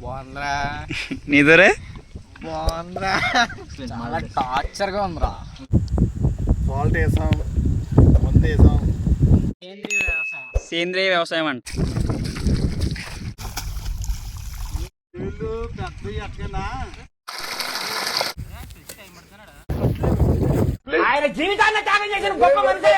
బాగుందిరా. నీదరే బాగుందిరా. చాలా టార్చర్గా ఉందిరా. సాల్ట్ వేసాం, మందు వేసాం. సేంద్రియ వ్యవసాయం అంట. పెద్ద ఎక్కనా ఆయన జీవితాన్ని త్యాగం చేసిన గొప్ప మనిషి.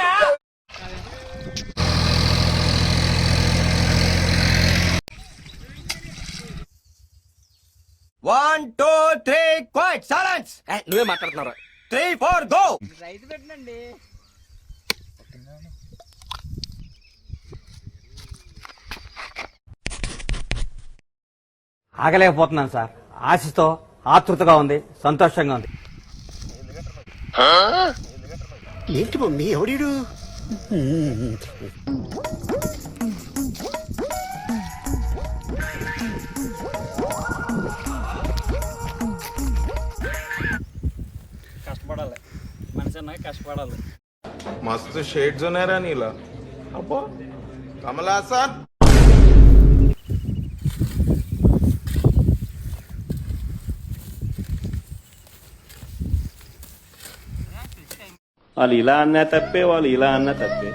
1 2 3 క్వైట్ సైలెన్స్. నువ్వే మాట్లాడుతున్నావు. 3 4 గో. రైతు పెట్టండి. ఆగలేకపోతున్నాను సార్. ఆశతో ఆతృతగా ఉంది, సంతోషంగా ఉంది. ఏంటి మమ్మీ ఎవడీడు? కష్టపడాలి, మనిషి అన్నాక కష్టపడాలి. मस्त शेड जो नाही राणीला अप्पा कमला असा వాళ్ళు ఇలా అన్నా తప్పే, వాళ్ళు ఇలా అన్నా తప్పే.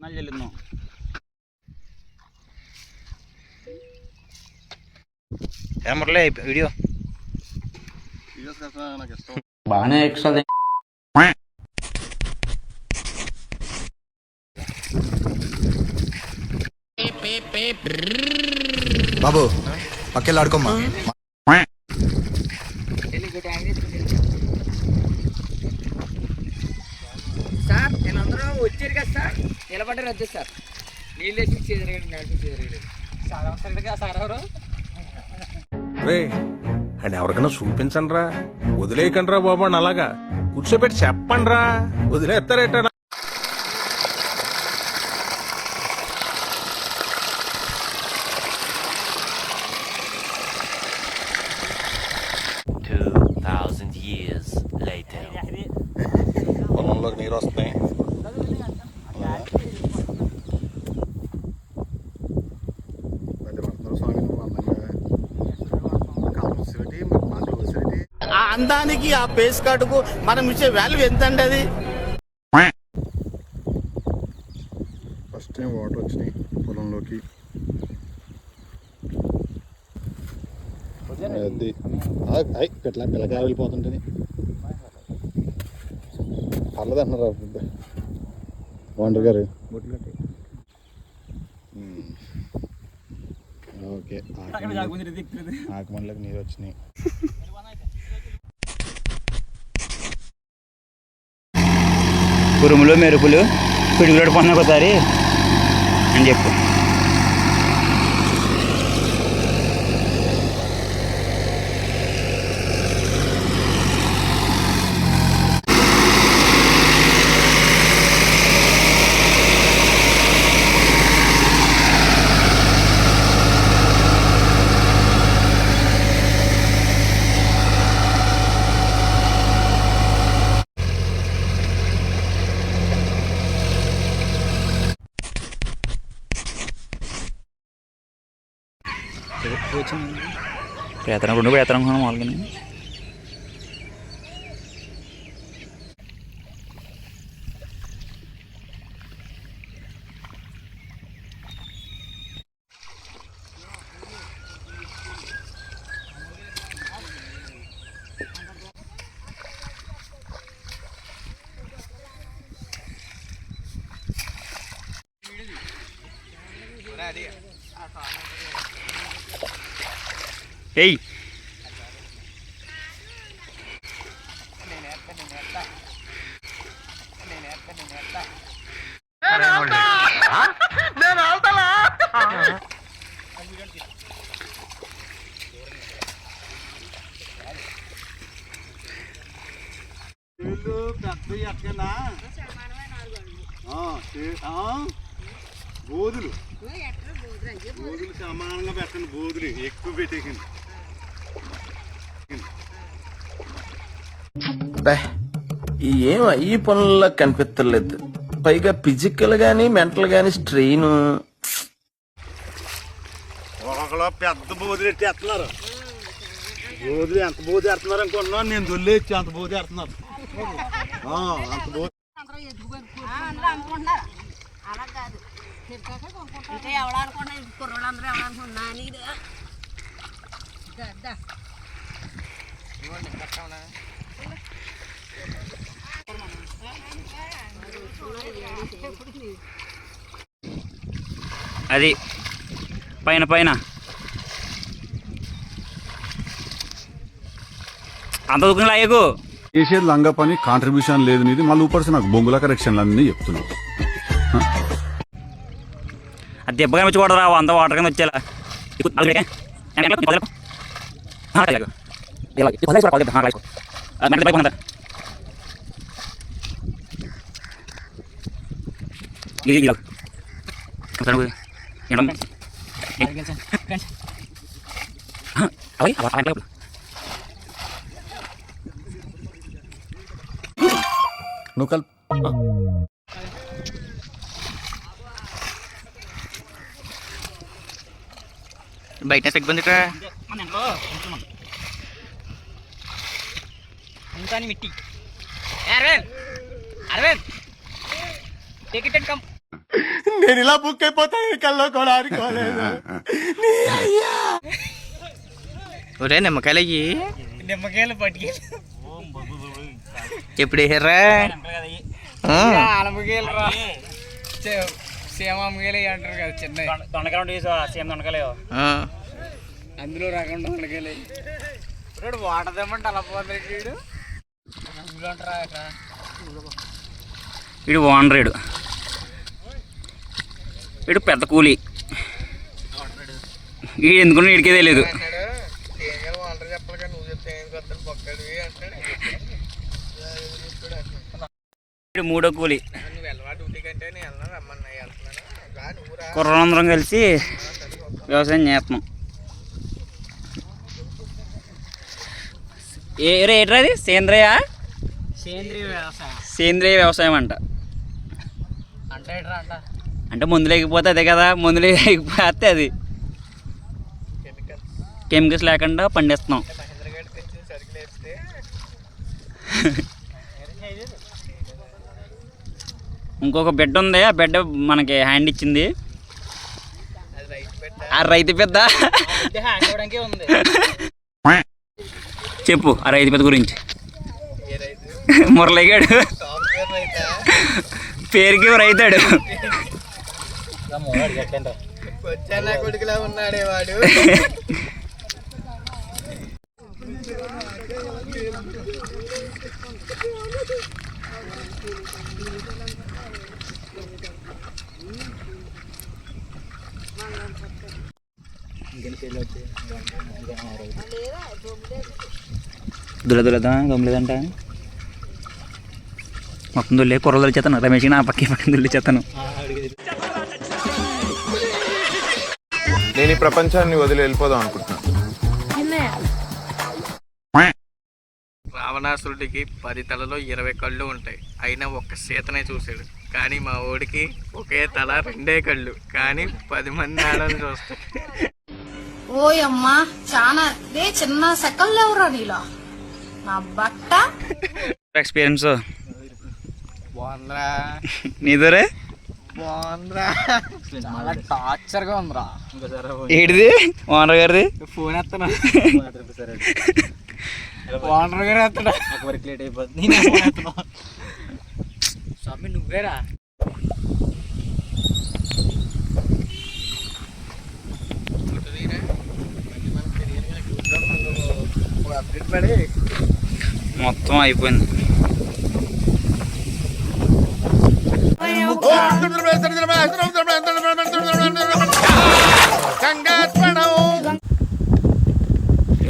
మళ్ళీ వెళ్ళిందాం. మురళి వీడియో నాకు ఇష్టం. బాగానే ఎక్స్ట్రా బాబు పక్కెళ్ళి ఆడుకోమ్మా. సార్ నేను అందరూ వచ్చారు కదా సార్, నిలబడ్డారు వద్దు సార్. నీళ్ళు వేసి చెదరగండి, నడిచి చెదరగండి సార్. అవసరం కదా సార్. ఎవరు అండ్ ఎవరికైనా చూపించండి రా, వదిలేయకండి రా బాబు అని అలాగా కూర్చోబెట్టి చెప్పండి రా, వదిలేస్తారేట. పొలంలోకి నీరు వస్తున్నాయి. ఆ అందానికి ఆ పేస్ కార్డుకు మనం ఇచ్చే వాల్యూ ఎంత అండి? అది ఫస్ట్ టైం వాటర్ వచ్చినాయి పొలంలోకి. అది ఇట్లా పిల్లకాయ వెళ్ళిపోతుంటే పర్లేదు అంటున్నారు ఓనర్ గారు. ఓకే, ఆకుమండలోకి నీరు వచ్చినాయి. ఉరుములు మెరుపులు పిడుగులాడు పొందకు ఒకసారి అని చెప్పు. పేతరం రెండు పేతరం మామూలుగా ఏయ్ పెద్ద ఎక్కనా గోధులు సమానంగా పెట్టండి, బోధులు ఎక్కువ పెట్టేసింది. ఏం ఈ పనుల్లో కనిపించలేదు. పైగా ఫిజికల్ గానీ మెంటల్ గానీ స్ట్రెయిన్. ఒక్కొక్కరు పెద్ద బోధులు ఎట్టేస్తున్నారు. బోధులు ఎంత బోధి ఎడుతున్నారు అనుకున్నా, నేను దొల్లేచ్చి అంత బోధి ఎడుతున్నారు. అంత బోధి అలా కాదు ఇంకా ఎవడనుకున్నా కుర్రోళ్ళందరూ ఎవడనుకున్నా అది పైన పైన అంత దూరం లాయకు చేసేది లంగా పని కాంట్రిబ్యూషన్ లేదు నీది. మళ్ళీ ఊపడితే నాకు బొంగుల కరెక్షన్లు అన్నీ చెప్తున్నావు. అది దెబ్బగా వచ్చి కూడా రావు, అంత వాటర్ కింద వచ్చేలా. నువ్వు కల్ బయట ఇబ్బంది ఇంకా మిట్టి నేను ఇలా బుక్ అయిపోతాను కల్లో కూడా అనుకోలేదు. ఒరే నిమ్మకాయలు అయ్యి నిమ్మకాయలు పట్టుకెళ్ళి ఎప్పుడు వేసారా ఆలమకాయలు రా సేమకాయలు అంటారు కదా చిన్న దొండకాయలు అందులో రకం దొండకాయలు ఇప్పుడు వాటర్ తెమ్మంటే అలా పోతాడు అందులో అంటారా వీడు ఓనరేడు, వీడు పెద్ద కూలి. వీడు ఎందుకున్నా వీడికే తెలియదు. వాటర్ చెప్పాలి కానీ నువ్వు చెప్తే ఏం కొత్త పక్కడు అంటాడు. వీడు మూడో కూలి. నువ్వు వెళ్ళవా డ్యూటీ కంటే నేను వెళ్ళను రమ్మన్నా వెళ్తున్నాను. కుర్రందరం కలిసి వ్యవసాయం చేస్తున్నాం. ఏట్రా అది? సేంద్రియ వ్యవసాయం అంట. అంటే మందులు లేకపోతే అదే కదా, మందులు లేకపోతే అది కెమికల్స్ లేకుండా పండిస్తున్నాం. ఇంకొక బెడ్ ఉంది, ఆ బెడ్ మనకి హ్యాండ్ ఇచ్చింది ఆ రైతు పెద్ద. చెప్పు ఆ రైతు పెద్ద గురించి. మురళిగాడు పేరుకి రైతాడు. కొడుకులా ఉన్నాడే వాడు. దులదులదా గమ్లేదంట మొత్తం దుల్లే కుర్రలు చేస్తాను. రమేష్ నా పక్కన దుల్లి చేస్తాను. నేను ఈ ప్రపంచాన్ని వదిలి వెళ్ళిపోదాం అనుకుంటున్నాను. రావణాసురుడికి 10 తలలో 20 కళ్ళు ఉంటాయి, అయినా ఒక్క సీతనే చూశాడు. కానీ మా ఓడికి ఒకే తల 2 కళ్ళు, కానీ 10 మంది ఆడని చూస్తాయి. ఓయమ్మా చాలా చిన్న సెకండ్ ఎవరా నీలో నా బట్ట ఎక్స్పీరియన్స్ బాగుందిరా. నీదరే బాగుందిరా, చాలా టార్చర్ గా ఉందిరా. ఏంటిది ఓనర్ గారిది? ఫోన్ ఎత్తనా ఓనర్ గారు ఎత్తడా వర్క్ లేట్ అయిపోతుంది. స్వామి నువ్వేరా మొత్తం అయిపోయింది.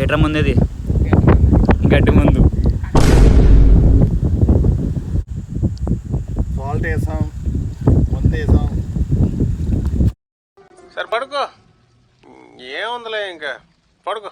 ఏట్రా ముందేది గడ్డి ముందు సాల్ట్ వేసాం, మందు వేసాం. సరే పడుకో. ఇంకా పడుకో